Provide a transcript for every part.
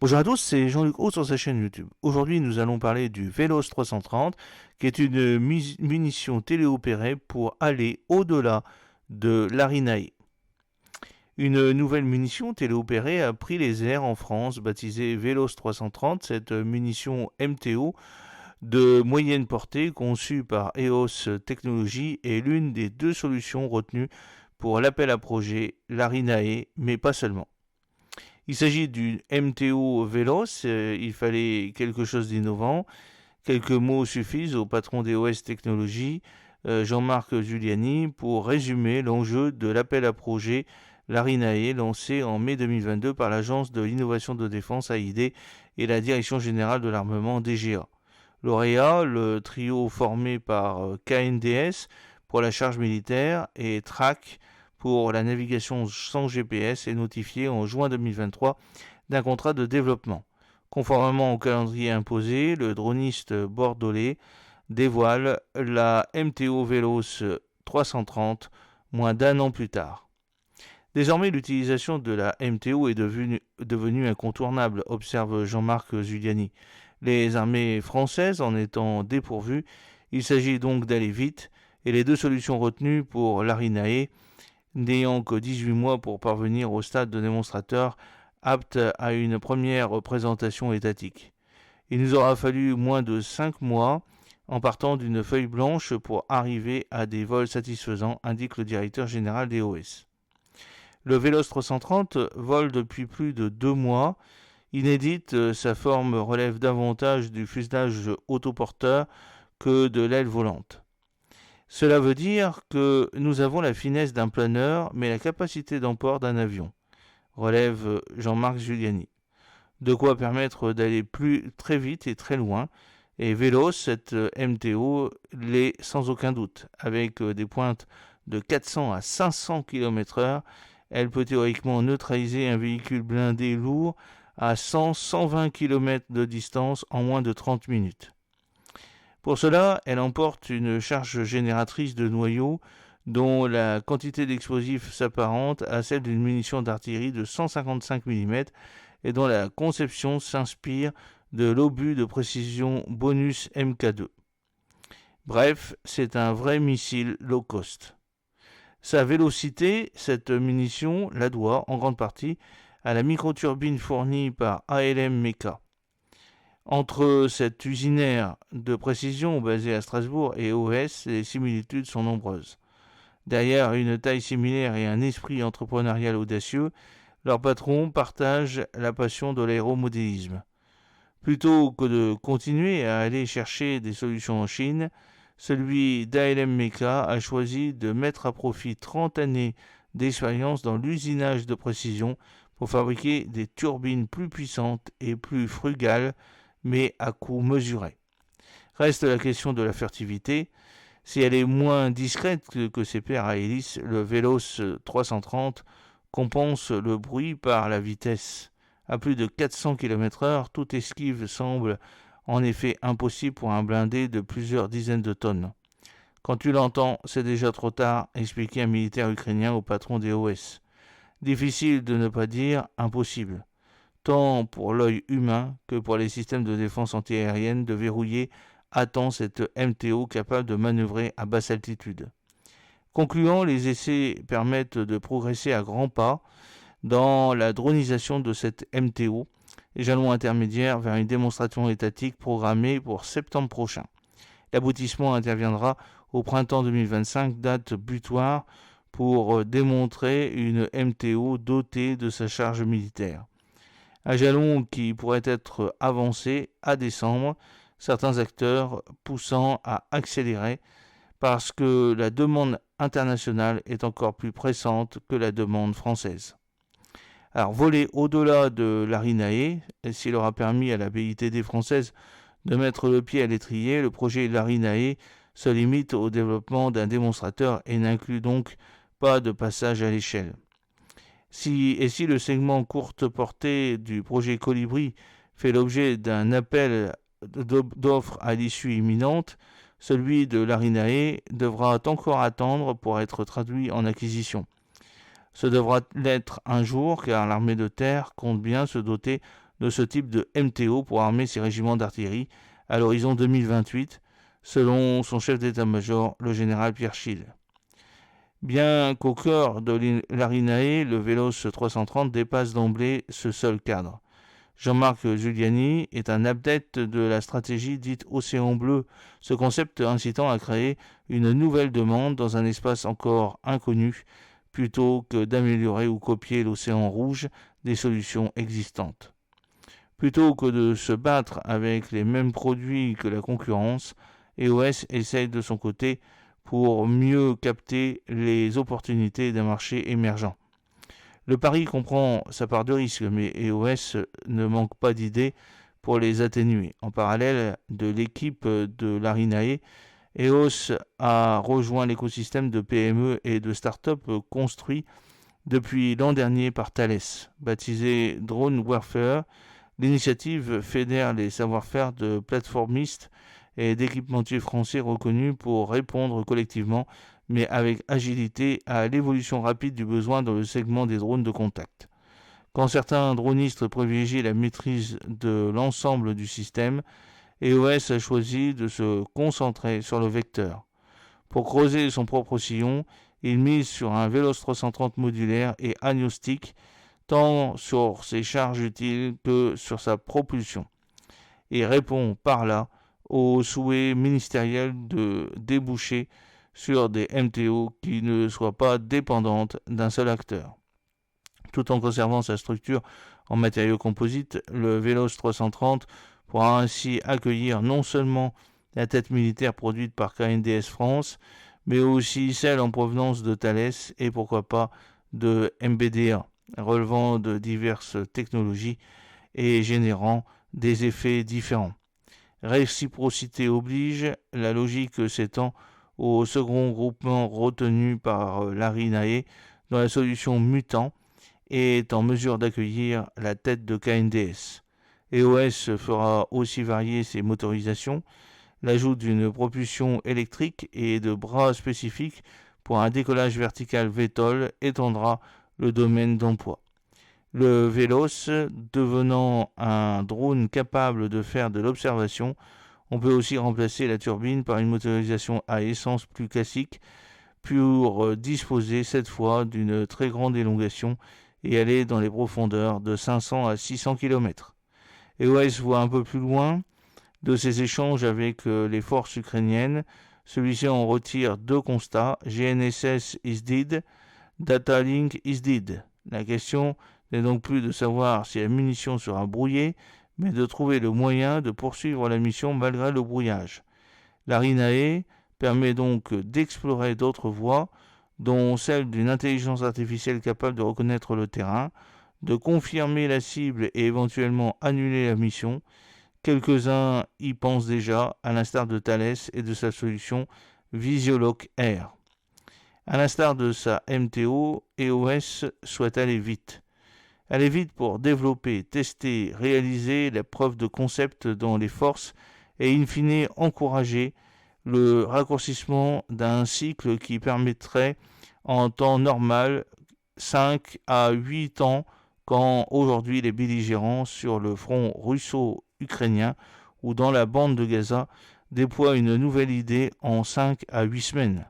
Bonjour à tous, c'est Jean-Luc Haut sur sa chaîne YouTube. Aujourd'hui, nous allons parler du Veloz 330, qui est une munition téléopérée pour aller au-delà de l'Arinae. Une nouvelle munition téléopérée a pris les airs en France, baptisée Veloz 330. Cette munition MTO de moyenne portée, conçue par EOS Technologies, est l'une des deux solutions retenues pour l'appel à projet l'Arinae, mais pas seulement. Il s'agit d'une MTO Veloz, il fallait quelque chose d'innovant. Quelques mots suffisent au patron d'EOS Technologies, Jean-Marc Giuliani, pour résumer l'enjeu de l'appel à projet l'Arinae, lancé en mai 2022 par l'Agence de l'innovation de défense AID et la Direction générale de l'armement DGA. Lauréat, le trio formé par KNDS pour la charge militaire et TRAC pour la navigation sans GPS, est notifié en juin 2023 d'un contrat de développement. Conformément au calendrier imposé, le droniste bordelais dévoile la MTO Veloz 330 moins d'un an plus tard. Désormais, l'utilisation de la MTO est devenue incontournable, observe Jean-Marc Giuliani. Les armées françaises en étant dépourvues, il s'agit donc d'aller vite, et les deux solutions retenues pour l'Arinae, n'ayant que 18 mois pour parvenir au stade de démonstrateur apte à une première présentation étatique. Il nous aura fallu moins de 5 mois en partant d'une feuille blanche pour arriver à des vols satisfaisants, indique le directeur général d'EOS. Le Veloz 330 vole depuis plus de 2 mois. Inédite, sa forme relève davantage du fuselage autoporteur que de l'aile volante. Cela veut dire que nous avons la finesse d'un planeur, mais la capacité d'emport d'un avion, relève Jean-Marc Giuliani. De quoi permettre d'aller très vite et très loin. Et Veloz, cette MTO, l'est sans aucun doute. Avec des pointes de 400 à 500 km/h, elle peut théoriquement neutraliser un véhicule blindé lourd à 100-120 km de distance en moins de 30 minutes. Pour cela, elle emporte une charge génératrice de noyaux dont la quantité d'explosifs s'apparente à celle d'une munition d'artillerie de 155 mm et dont la conception s'inspire de l'obus de précision bonus MK2. Bref, c'est un vrai missile low cost. Sa vélocité, cette munition, la doit en grande partie à la microturbine fournie par ALM Mecha. Entre cet usinaire de précision basé à Strasbourg et OS, les similitudes sont nombreuses. Derrière une taille similaire et un esprit entrepreneurial audacieux, leurs patrons partagent la passion de l'aéromodélisme. Plutôt que de continuer à aller chercher des solutions en Chine, celui d'ALM Mecha a choisi de mettre à profit 30 années d'expérience dans l'usinage de précision pour fabriquer des turbines plus puissantes et plus frugales, mais à coût mesuré. Reste la question de la furtivité. Si elle est moins discrète que ses pairs à hélice, le Veloz 330 compense le bruit par la vitesse. À plus de 400 km/h, toute esquive semble en effet impossible pour un blindé de plusieurs dizaines de tonnes. Quand tu l'entends, c'est déjà trop tard, expliquait un militaire ukrainien au patron des OS. Difficile de ne pas dire impossible, tant pour l'œil humain que pour les systèmes de défense antiaérienne de verrouiller à temps cette MTO capable de manœuvrer à basse altitude. Concluant, les essais permettent de progresser à grands pas dans la dronisation de cette MTO, jalon intermédiaire vers une démonstration étatique programmée pour septembre prochain. L'aboutissement interviendra au printemps 2025, date butoir pour démontrer une MTO dotée de sa charge militaire. Un jalon qui pourrait être avancé à décembre, certains acteurs poussant à accélérer parce que la demande internationale est encore plus pressante que la demande française. Alors, voler au-delà de l'Arinae, s'il aura permis à la BITD française de mettre le pied à l'étrier, le projet l'Arinae se limite au développement d'un démonstrateur et n'inclut donc pas de passage à l'échelle. Si le segment courte portée du projet Colibri fait l'objet d'un appel d'offres à l'issue imminente, celui de l'Arinae devra encore attendre pour être traduit en acquisition. Ce devra l'être un jour car l'armée de terre compte bien se doter de ce type de MTO pour armer ses régiments d'artillerie à l'horizon 2028, selon son chef d'état-major, le général Pierre Schill. Bien qu'au cœur de l'Arinae, le Vélos 330 dépasse d'emblée ce seul cadre. Jean-Marc Giuliani est un adepte de la stratégie dite Océan Bleu, ce concept incitant à créer une nouvelle demande dans un espace encore inconnu, plutôt que d'améliorer ou copier l'Océan Rouge des solutions existantes. Plutôt que de se battre avec les mêmes produits que la concurrence, EOS essaye de son côté pour mieux capter les opportunités d'un marché émergent. Le pari comprend sa part de risque, mais EOS ne manque pas d'idées pour les atténuer. En parallèle de l'équipe de l'Arinae, EOS a rejoint l'écosystème de PME et de start-up construit depuis l'an dernier par Thales. Baptisé Drone Warfare, l'initiative fédère les savoir-faire de plateformistes et d'équipementiers français reconnus pour répondre collectivement, mais avec agilité, à l'évolution rapide du besoin dans le segment des drones de contact. Quand certains dronistes privilégient la maîtrise de l'ensemble du système, EOS a choisi de se concentrer sur le vecteur. Pour creuser son propre sillon, il mise sur un Vélos 330 modulaire et agnostique, tant sur ses charges utiles que sur sa propulsion, et répond par là au souhait ministériel de déboucher sur des MTO qui ne soient pas dépendantes d'un seul acteur. Tout en conservant sa structure en matériaux composites, le Vélos 330 pourra ainsi accueillir non seulement la tête militaire produite par KNDS France, mais aussi celle en provenance de Thales et pourquoi pas de MBDA, relevant de diverses technologies et générant des effets différents. Réciprocité oblige, la logique s'étend au second groupement retenu par l'Arinae, dont la solution Mutant est en mesure d'accueillir la tête de KNDS. EOS fera aussi varier ses motorisations, l'ajout d'une propulsion électrique et de bras spécifiques pour un décollage vertical VTOL étendra le domaine d'emploi. Le Vélos devenant un drone capable de faire de l'observation, on peut aussi remplacer la turbine par une motorisation à essence plus classique pour disposer cette fois d'une très grande élongation et aller dans les profondeurs de 500 à 600 km. EOS voit un peu plus loin de ses échanges avec les forces ukrainiennes. Celui-ci en retire deux constats: GNSS is dead, data link is dead. La question n'est donc plus de savoir si la munition sera brouillée, mais de trouver le moyen de poursuivre la mission malgré le brouillage. L'Arinae permet donc d'explorer d'autres voies, dont celle d'une intelligence artificielle capable de reconnaître le terrain, de confirmer la cible et éventuellement annuler la mission. Quelques-uns y pensent déjà, à l'instar de Thales et de sa solution Visioloc Air. À l'instar de sa MTO, EOS souhaite aller vite. Aller vite pour développer, tester, réaliser la preuve de concept dans les forces et in fine encourager le raccourcissement d'un cycle qui permettrait en temps normal 5 à 8 ans, quand aujourd'hui les belligérants sur le front russo-ukrainien ou dans la bande de Gaza déploient une nouvelle idée en 5 à 8 semaines.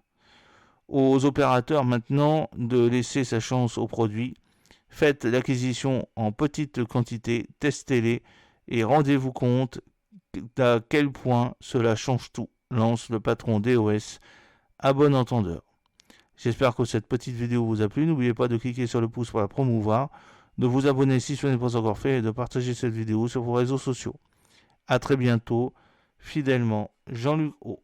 Aux opérateurs maintenant de laisser sa chance aux produits. Faites l'acquisition en petite quantité, testez-les et rendez-vous compte d'à quel point cela change tout, lance le patron d'EOS à bon entendeur. J'espère que cette petite vidéo vous a plu. N'oubliez pas de cliquer sur le pouce pour la promouvoir, de vous abonner si ce n'est pas encore fait et de partager cette vidéo sur vos réseaux sociaux. A très bientôt, fidèlement, Jean-Luc O.